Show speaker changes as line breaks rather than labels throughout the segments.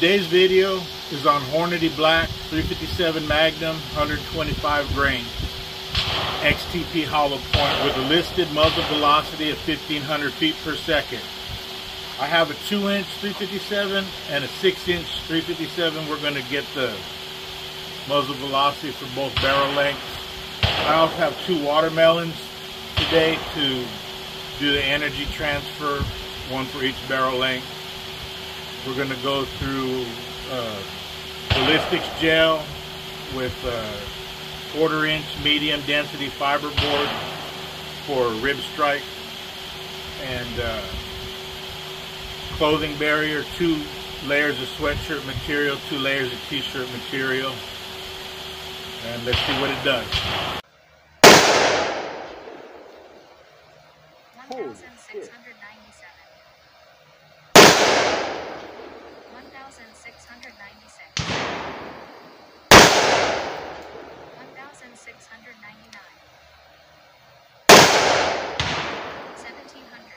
Today's video is on Hornady Black 357 Magnum 125 grain XTP hollow point with a listed muzzle velocity of 1500 feet per second. I have a 2-inch 357 and a 6-inch 357. We're going to get the muzzle velocity for both barrel lengths. I also have 2 watermelons today to do the energy transfer, one for each barrel length. We're going to go through ballistics gel with 1/4-inch medium density fiberboard for rib strike, and clothing barrier, 2 layers of sweatshirt material, 2 layers of t-shirt material, and let's see what it does.
Holy shit. 1,696. 1,699. 1,700.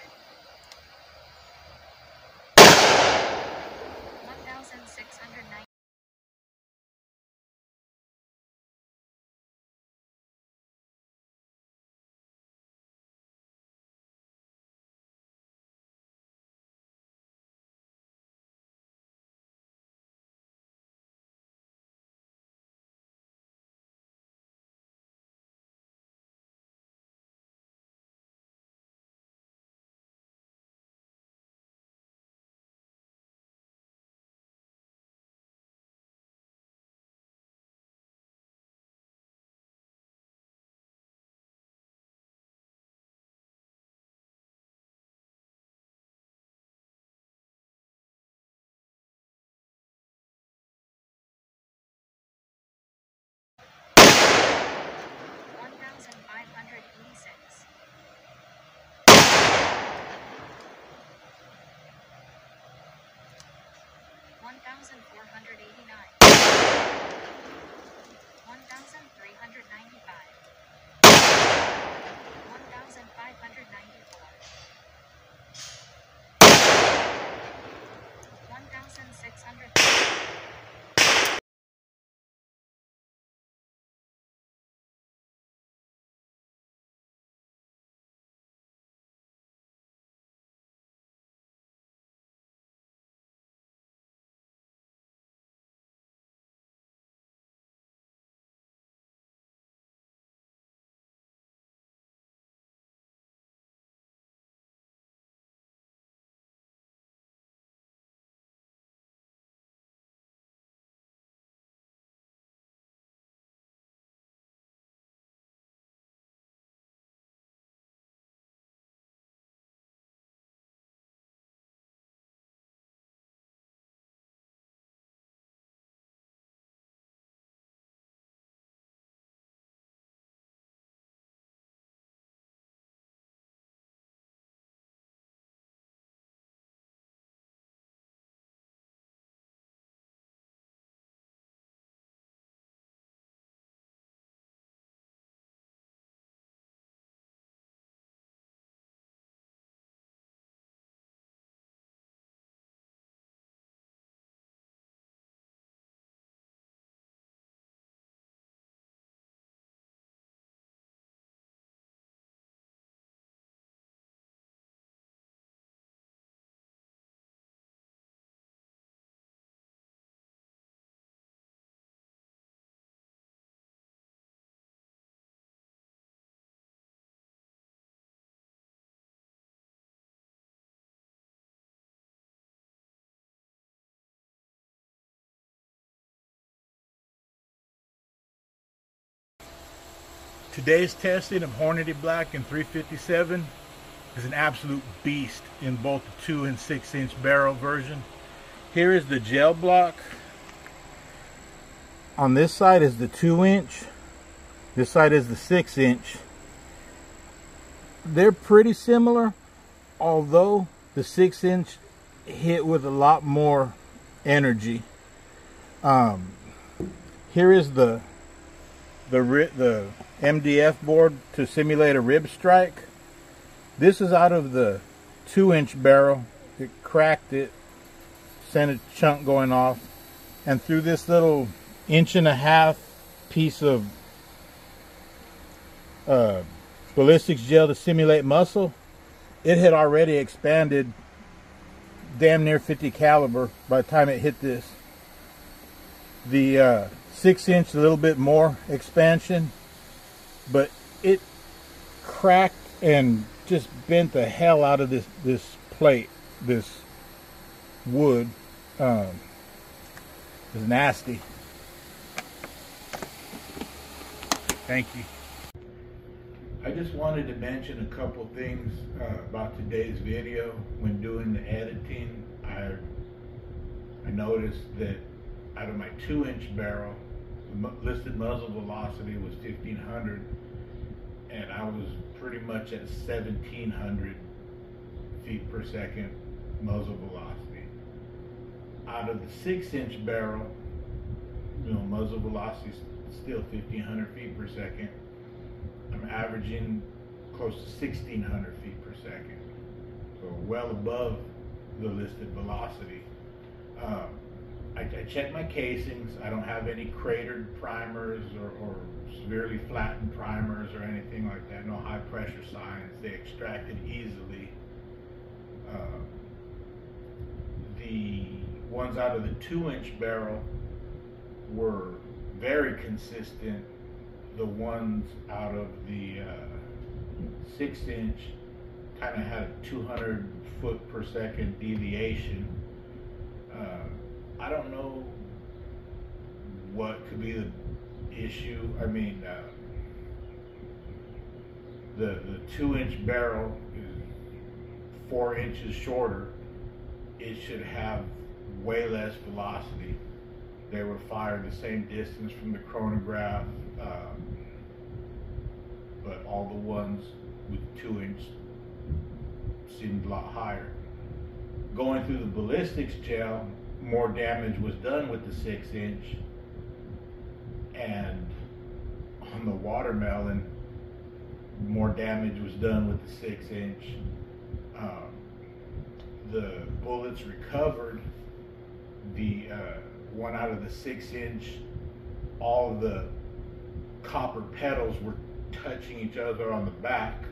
1,690. $1,489. 1,395. 1,594. 1,600.
Today's testing of Hornady Black and 357 is an absolute beast in both the 2 and 6-inch barrel version. Here is the gel block. On this side is the 2-inch. This side is the 6-inch. They're pretty similar, although the 6-inch hit with a lot more energy. Here is the MDF board to simulate a rib strike. This is out of the 2-inch barrel. It cracked it, center chunk going off, and through this little 1.5 inch piece of ballistics gel to simulate muscle, it had already expanded damn near 50 caliber by the time it hit this. The 6 inch, a little bit more expansion, but it cracked and just bent the hell out of this plate, this wood. It's nasty. Thank you. I just wanted to mention a couple things about today's video. When doing the editing, I noticed that out of my 2-inch barrel, the listed muzzle velocity was 1500, and I was pretty much at 1700 feet per second muzzle velocity. Out of the 6-inch barrel, muzzle velocity is still 1500 feet per second. I'm averaging close to 1600 feet per second, so well above the listed velocity. I checked my casings. I don't have any cratered primers or severely flattened primers or anything like that. No high pressure signs. They extracted easily. The ones out of the 2-inch barrel were very consistent. The ones out of the 6-inch kind of had a 200 foot per second deviation. I don't know what could be the issue. I mean, the 2-inch barrel is 4 inches shorter. It should have way less velocity. They were fired the same distance from the chronograph, but all the ones with 2-inch seemed a lot higher. Going through the ballistics gel, more damage was done with the 6-inch, and on the watermelon, more damage was done with the 6-inch. The bullets recovered. The one out of the 6-inch, all of the copper petals were touching each other on the back.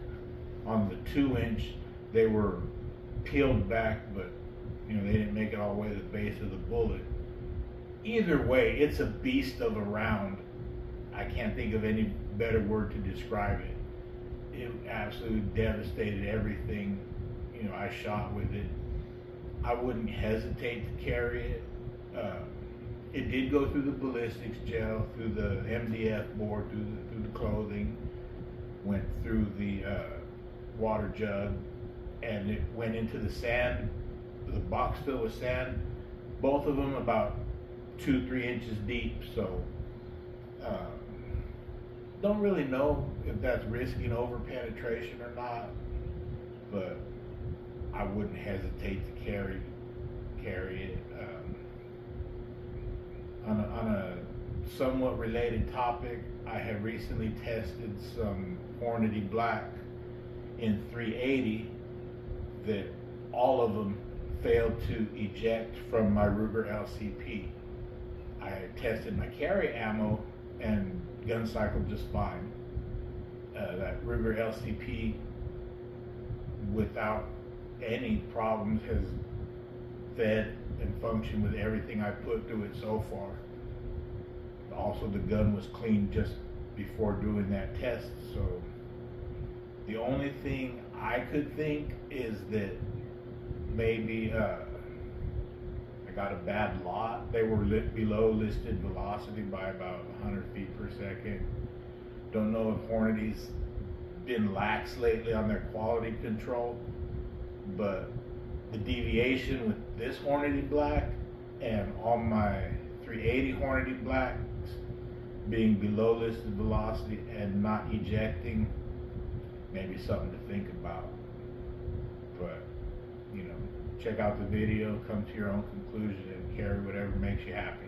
On the 2-inch, they were peeled back, but they didn't make it all the way to the base of the bullet. Either way, it's a beast of a round. I can't think of any better word to describe it. It absolutely devastated everything I shot with it. I wouldn't hesitate to carry it. It did go through the ballistics gel, through the MDF board, through the clothing, went through the water jug, and it went into the sand, the box filled with sand, both of them about 2-3 inches deep. So don't really know if that's risking over penetration or not, but I wouldn't hesitate to carry it. On a somewhat related topic, I have recently tested some Hornady Black in 380 that all of them failed to eject from my Ruger LCP. I tested my carry ammo and gun cycled just fine. That Ruger LCP, without any problems, has fed and functioned with everything I put through it so far. Also, the gun was cleaned just before doing that test, so the only thing I could think is that maybe I got a bad lot. They were below listed velocity by about 100 feet per second. Don't know if Hornady's been lax lately on their quality control, but the deviation with this Hornady Black and on my 380 Hornady Blacks being below listed velocity and not ejecting, maybe something to think about. But check out the video, come to your own conclusion, and carry whatever makes you happy.